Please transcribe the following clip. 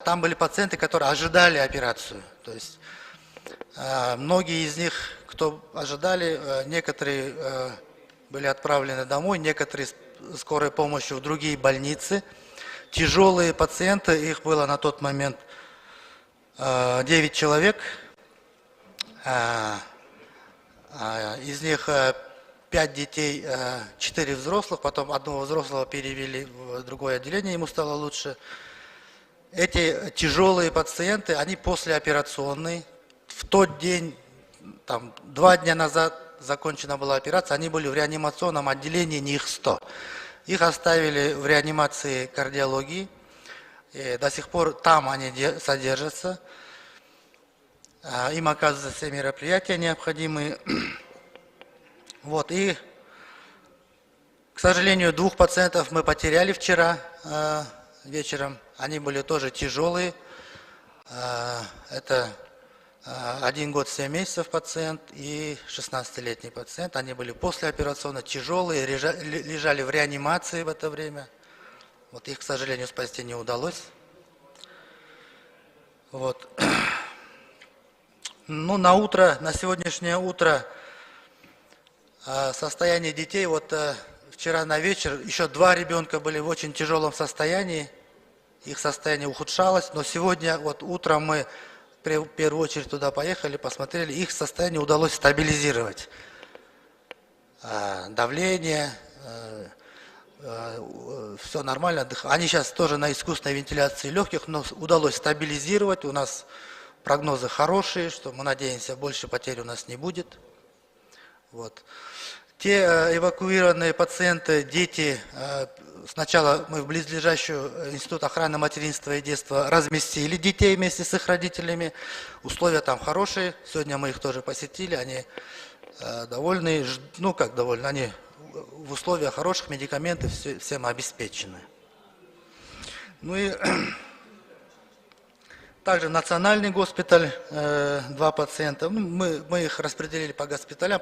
Там были пациенты, которые ожидали операцию. То есть многие из них, кто ожидали, некоторые были отправлены домой, некоторые с скорой помощью в другие больницы. Тяжелые пациенты, их было на тот момент 9 человек. Из них 5 детей, 4 взрослых, потом одного взрослого перевели в другое отделение, ему стало лучше. Эти тяжелые пациенты, они послеоперационные. В тот день, там, 2 дня назад закончена была операция, они были в реанимационном отделении, не их 100. Их оставили в реанимации кардиологии, и до сих пор там они содержатся. Им оказываются все мероприятия необходимые. Вот, и, к сожалению, 2 пациентов мы потеряли вчера вечером. Они были тоже тяжелые. Это 1 год 7 месяцев пациент и 16-летний пациент. Они были послеоперационно тяжелые, лежали в реанимации в это время. Вот их, к сожалению, спасти не удалось. Вот. Ну, на сегодняшнее утро состояние детей, вот вчера на вечер еще 2 ребенка были в очень тяжелом состоянии, их состояние ухудшалось, но сегодня вот утром мы в первую очередь туда поехали, посмотрели, их состояние удалось стабилизировать. Давление, все нормально, они сейчас тоже на искусственной вентиляции легких, но удалось стабилизировать, у нас прогнозы хорошие, что мы надеемся, больше потерь у нас не будет. Вот. Те эвакуированные пациенты, дети, сначала мы в близлежащий институт охраны материнства и детства разместили детей вместе с их родителями. Условия там хорошие, сегодня мы их тоже посетили, они довольны, ну как довольны, они в условиях хороших, медикаменты всем обеспечены. Ну и также национальный госпиталь, 2 пациента, мы их распределили по госпиталям,